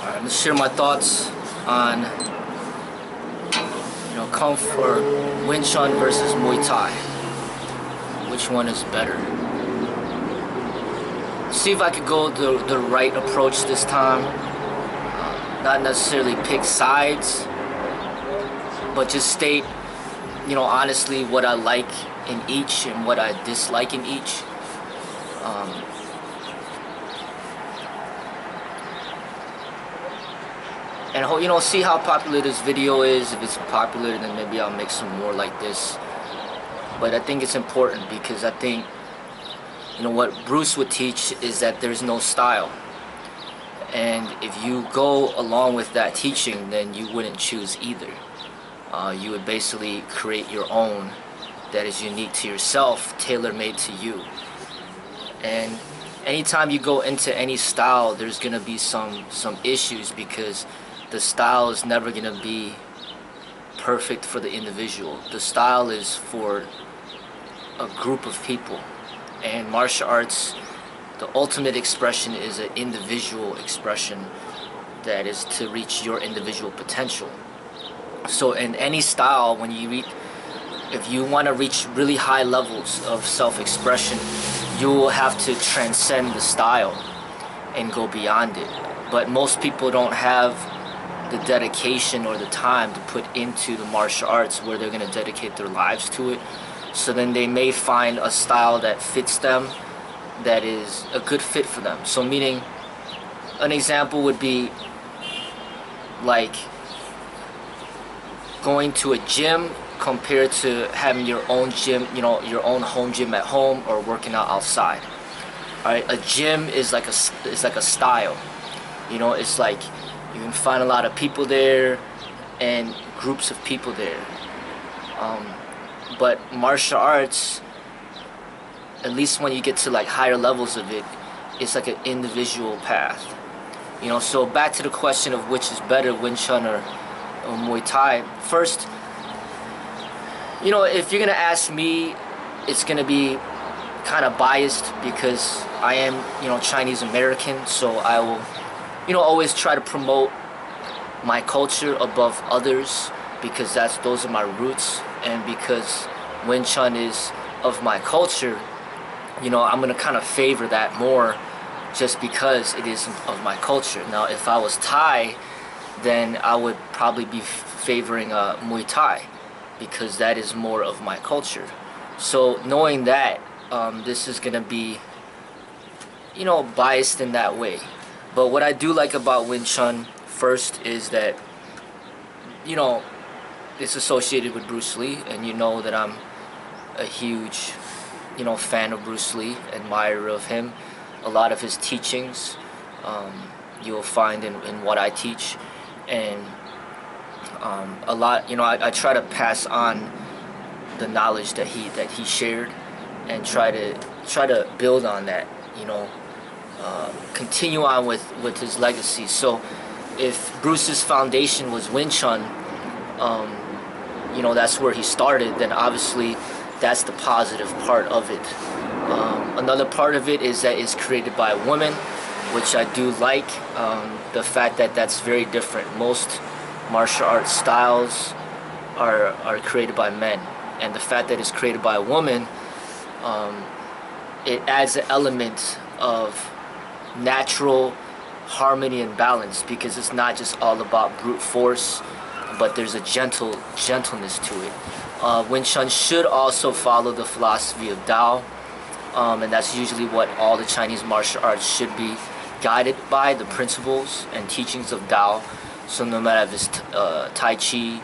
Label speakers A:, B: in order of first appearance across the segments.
A: I'm gonna share my thoughts on Kung Fu or Wing Chun versus Muay Thai. Which one is better? See if I could go the right approach this time. Not necessarily pick sides, but just state, honestly what I like in each and what I dislike in each. And see how popular this video is. If it's popular, then maybe I'll make some more like this. But I think it's important because I think, what Bruce would teach is that there's no style. And if you go along with that teaching, then you wouldn't choose either. You would basically create your own that is unique to yourself, tailor-made to you. And anytime you go into any style, there's gonna be some issues because the style is never gonna be perfect for the individual. The style is for a group of people, and martial arts, the ultimate expression is an individual expression that is to reach your individual potential. So in any style, if you want to reach really high levels of self-expression, you will have to transcend the style and go beyond it. But most people don't have the dedication or the time to put into the martial arts where they're going to dedicate their lives to it. So then they may find a style that fits them, that is a good fit for them. So meaning, an example would be like going to a gym compared to having your own gym, your own home gym at home or working out outside. All right, a gym is like a style. It's like you can find a lot of people there and groups of people there. But martial arts, at least when you get to like higher levels of it, it's like an individual path. So back to the question of which is better, Wing Chun or Muay Thai. First, if you're gonna ask me, it's gonna be kind of biased because I am, Chinese American, so I will, always try to promote my culture above others because those are my roots, and because Wing Chun is of my culture, I'm gonna kind of favor that more just because it is of my culture. Now, if I was Thai, then I would probably be favoring Muay Thai because that is more of my culture. So knowing that, this is gonna be, biased in that way. But what I do like about Wing Chun first is that, it's associated with Bruce Lee, and that I'm a huge, fan of Bruce Lee, admirer of him. A lot of his teachings you'll find in what I teach, and a lot, I try to pass on the knowledge that he shared, and try to build on that, continue on with his legacy. So if Bruce's foundation was Wing Chun, that's where he started, then obviously that's the positive part of it. Another part of it is that it's created by a woman, which I do like. The fact that that's very different. Most martial arts styles are created by men, and the fact that it's created by a woman, it adds an element of natural harmony and balance, because it's not just all about brute force, but there's a gentleness to it. Wing Chun should also follow the philosophy of Tao, and that's usually what all the Chinese martial arts should be guided by, the principles and teachings of Tao. So no matter if it's Tai Chi,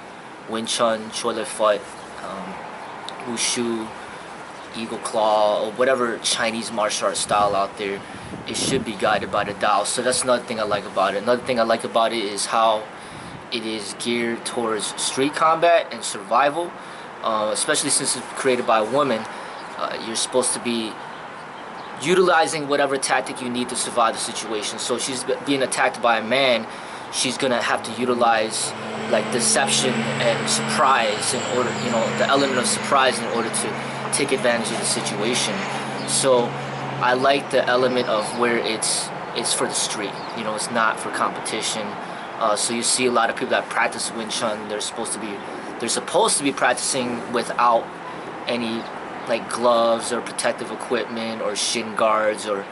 A: Wing Chun, Choi Li Fut, Wushu, Eagle Claw, or whatever Chinese martial arts style out there, it should be guided by the Tao. So that's another thing I like about it. Another thing I like about it is how it is geared towards street combat and survival, especially since it's created by a woman. You're supposed to be utilizing whatever tactic you need to survive the situation. So she's being attacked by a man, she's gonna have to utilize like deception and surprise in order, the element of surprise in order to take advantage of the situation. So I like the element of where it's it's for the street. You know, it's not for competition. So you see a lot of people that practice Wing Chun. They're supposed to be practicing without any like gloves or protective equipment or shin guards or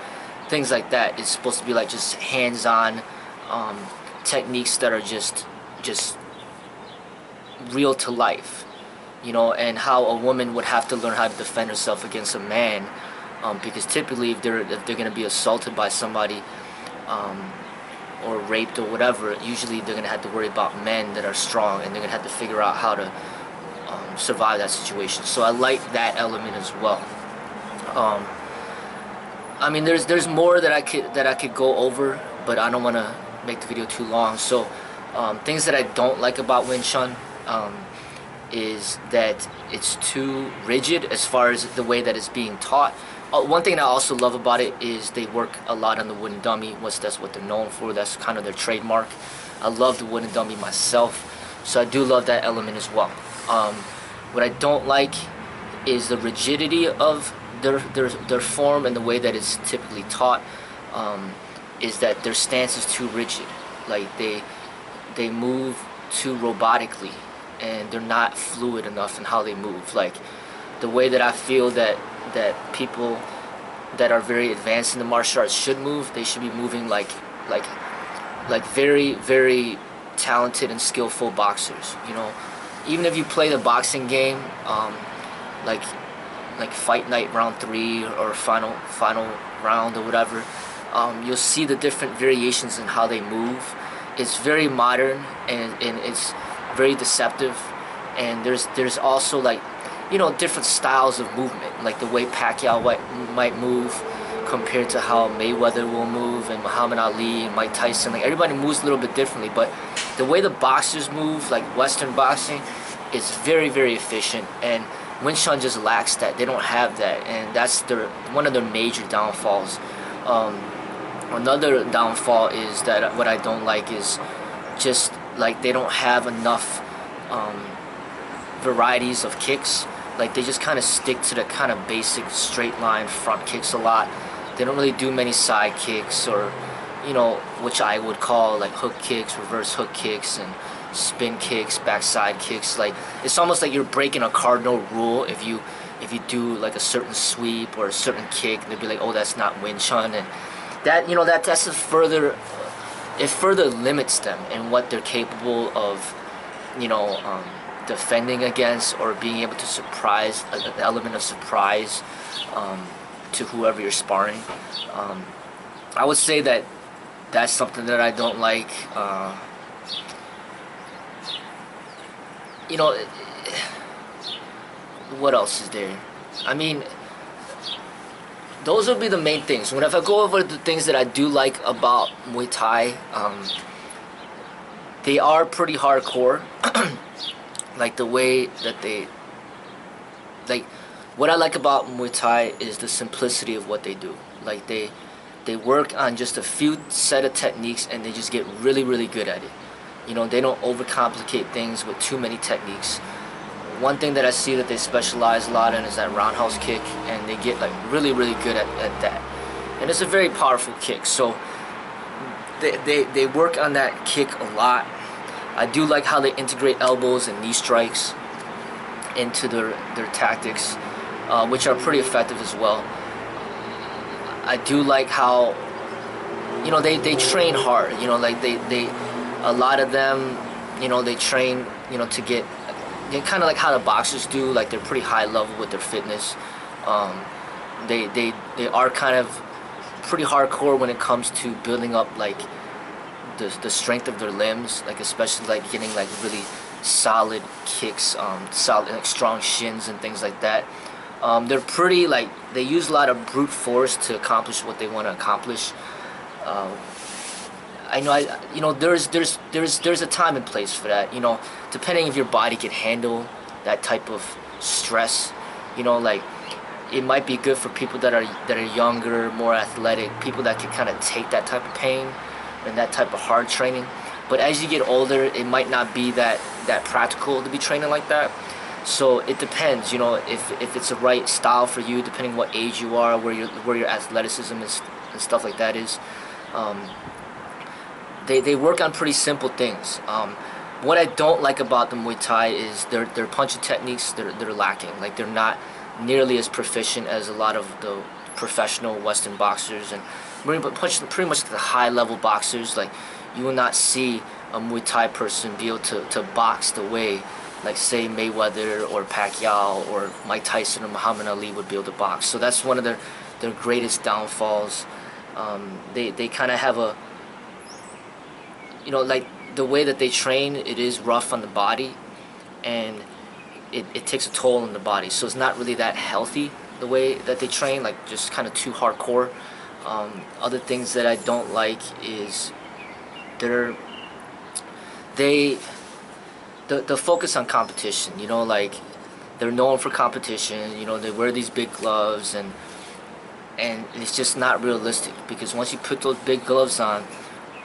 A: things like that. It's supposed to be like just hands-on techniques that are just real to life, you know, and how a woman would have to learn how to defend herself against a man, because typically if they're going to be assaulted by somebody or raped or whatever, usually they're going to have to worry about men that are strong, and they're going to have to figure out how to survive that situation. So I like that element as well. I mean, there's more that I could go over, but I don't want to make the video too long. So things that I don't like about Wing Chun is that it's too rigid as far as the way that it's being taught. One thing I also love about it is they work a lot on the wooden dummy. That's what they're known for. That's kind of their trademark. I love the wooden dummy myself, so I do love that element as well. What I don't like is the rigidity of their form and the way that it's typically taught. Is that their stance is too rigid. Like they move too robotically, and they're not fluid enough in how they move. Like the way that I feel that people that are very advanced in the martial arts should move, they should be moving like very, very talented and skillful boxers. You know, even if you play the boxing game, like Fight Night Round 3 or final round or whatever, you'll see the different variations in how they move. It's very modern, and it's very deceptive, and there's also, like, you know, different styles of movement, like the way Pacquiao might move compared to how Mayweather will move, and Muhammad Ali and Mike Tyson. Like, everybody moves a little bit differently, but the way the boxers move, like Western boxing, is very, very efficient, and Wing Chun just lacks that. They don't have that, and that's one of their major downfalls. Another downfall is that what I don't like is just like they don't have enough varieties of kicks. Like they just kind of stick to the kind of basic straight line front kicks a lot. They don't really do many side kicks, or, you know, which I would call like hook kicks, reverse hook kicks, and spin kicks, backside kicks. Like it's almost like you're breaking a cardinal rule if you do like a certain sweep or a certain kick. They'd be like, oh, that's not Wing Chun, and that, you know, that's a further, it further limits them in what they're capable of, you know, defending against, or being able to surprise, an element of surprise to whoever you're sparring. I would say that that's something that I don't like. You know, what else is there? I mean, those would be the main things. When if I go over the things that I do like about Muay Thai, they are pretty hardcore. Like the way that like, what I like about Muay Thai is the simplicity of what they do. Like they work on just a few set of techniques, and they just get really, really good at it. You know, they don't overcomplicate things with too many techniques. One thing that I see that they specialize a lot in is that roundhouse kick, and they get like really, really good at that. And it's a very powerful kick, so they work on that kick a lot. I do like how they integrate elbows and knee strikes into their tactics, which are pretty effective as well. I do like how, you know, they train hard. You know, like they a lot of them, you know, they train, you know, to get kind of like how the boxers do. Like they're pretty high level with their fitness. They are kind of pretty hardcore when it comes to building up like the strength of their limbs, like especially like getting like really solid kicks, solid, like strong shins and things like that. They're pretty, like, they use a lot of brute force to accomplish what they want to accomplish. I know, you know, there's a time and place for that. You know, depending if your body can handle that type of stress. You know, like it might be good for people that are younger, more athletic, people that can kind of take that type of pain and that type of hard training. But as you get older, it might not be that practical to be training like that. So it depends, you know, if it's the right style for you, depending what age you are, where your athleticism is and stuff like that is. Um, they work on pretty simple things. What I don't like about the Muay Thai is their punching techniques. They're lacking. Like, they're not nearly as proficient as a lot of the professional Western boxers and pretty much the high level boxers. Like, you will not see a Muay Thai person be able to box the way, like, say Mayweather or Pacquiao or Mike Tyson or Muhammad Ali would be able to box. So that's one of their greatest downfalls. They kind of have a, like, the way that they train, it is rough on the body, and it takes a toll on the body. So it's not really that healthy, the way that they train, like, just kind of too hardcore. Other things that I don't like is the focus on competition. Like, they're known for competition. They wear these big gloves, and it's just not realistic, because once you put those big gloves on,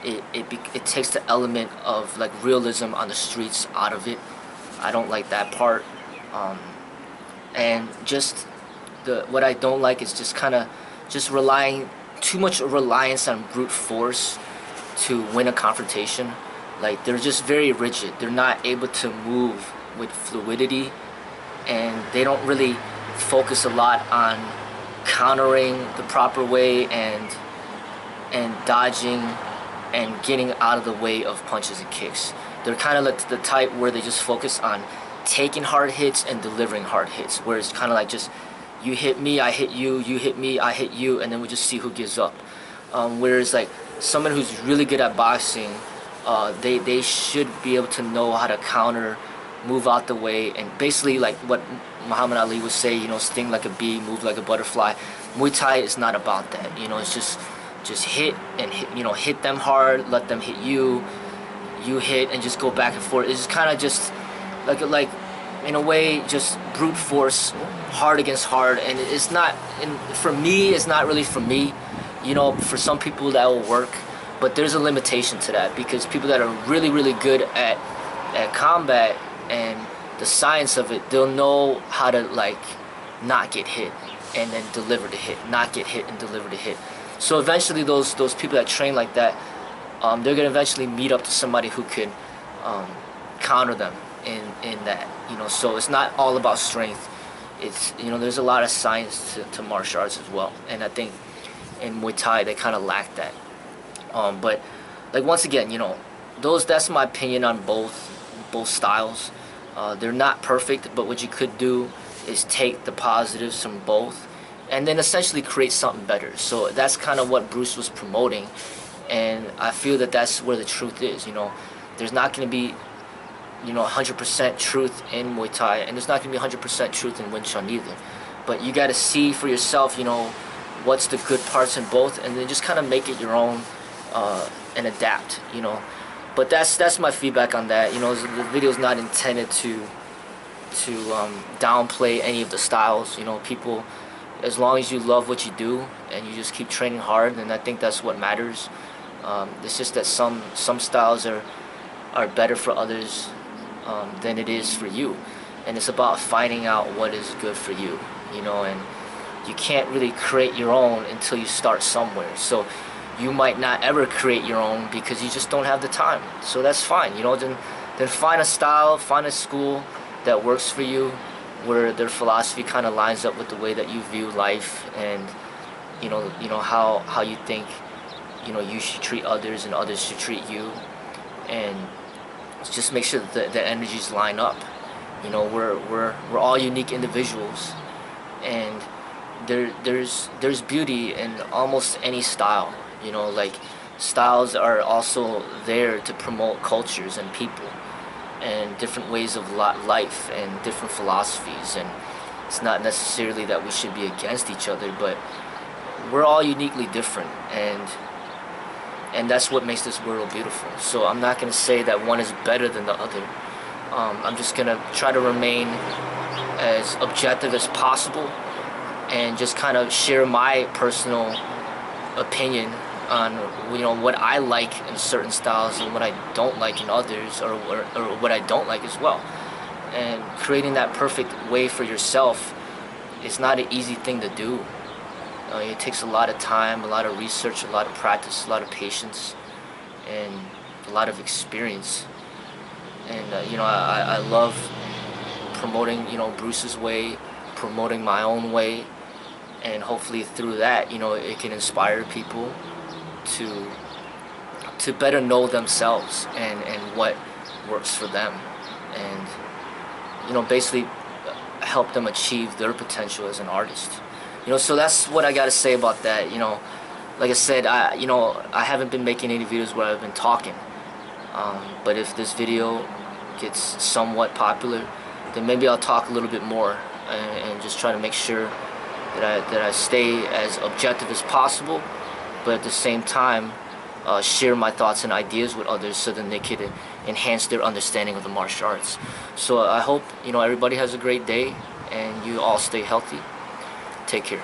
A: it takes the element of, like, realism on the streets out of it. I don't like that part. And just what I don't like is just kind of relying too much reliance on brute force to win a confrontation. Like, they're just very rigid. They're not able to move with fluidity, and they don't really focus a lot on countering the proper way and dodging and getting out of the way of punches and kicks. They're kind of like the type where they just focus on taking hard hits and delivering hard hits, where it's kind of like, just, you hit me, I hit you, you hit me, I hit you, and then we just see who gives up. Whereas, like, someone who's really good at boxing, they should be able to know how to counter, move out the way, and basically, like what Muhammad Ali would say, sting like a bee, move like a butterfly. Muay Thai is not about that. It's just hit and hit, hit them hard, let them hit you, you hit, and just go back and forth. It's kind of just like in a way, just brute force, hard against hard. And it's not, for me, it's not really for me. For some people that will work, but there's a limitation to that, because people that are really, really good at combat and the science of it, they'll know how to, like, not get hit and then deliver the hit, not get hit and deliver the hit. So eventually those people that train like that, they're gonna eventually meet up to somebody who can counter them in that. So it's not all about strength. It's, there's a lot of science to martial arts as well, and I think in Muay Thai they kind of lack that. But, like, once again, that's my opinion on both styles. They're not perfect, but what you could do is take the positives from both and then essentially create something better. So that's kind of what Bruce was promoting, and I feel that that's where the truth is. There's not going to be 100% truth in Muay Thai, and there's not going to be 100% truth in Wing Chun either. But you got to see for yourself, what's the good parts in both, and then just kind of make it your own and adapt. But that's my feedback on that. The video's not intended to downplay any of the styles. People, as long as you love what you do and you just keep training hard, then I think that's what matters. It's just that some styles are better for others than it is for you, and it's about finding out what is good for you. And you can't really create your own until you start somewhere. So you might not ever create your own because you just don't have the time. So that's fine. Then find a style, find a school that works for you, where their philosophy kind of lines up with the way that you view life, and how you think you should treat others and others should treat you, and just make sure that the energies line up. We're all unique individuals, and there's beauty in almost any style. Like, styles are also there to promote cultures and people and different ways of life and different philosophies, and it's not necessarily that we should be against each other, but we're all uniquely different, and that's what makes this world beautiful. So I'm not going to say that one is better than the other. I'm just going to try to remain as objective as possible and just kind of share my personal opinion on what I like in certain styles and what I don't like in others, or what I don't like as well. And creating that perfect way for yourself is not an easy thing to do. It takes a lot of time, a lot of research, a lot of practice, a lot of patience, and a lot of experience. And I love promoting Bruce's way, promoting my own way, and hopefully through that it can inspire people to better know themselves and what works for them, and basically help them achieve their potential as an artist. So that's what I gotta say about that. Like I said, I haven't been making any videos where I've been talking, but if this video gets somewhat popular, then maybe I'll talk a little bit more and just try to make sure that I stay as objective as possible, but at the same time share my thoughts and ideas with others so that they could enhance their understanding of the martial arts. So I hope everybody has a great day and you all stay healthy. Take care.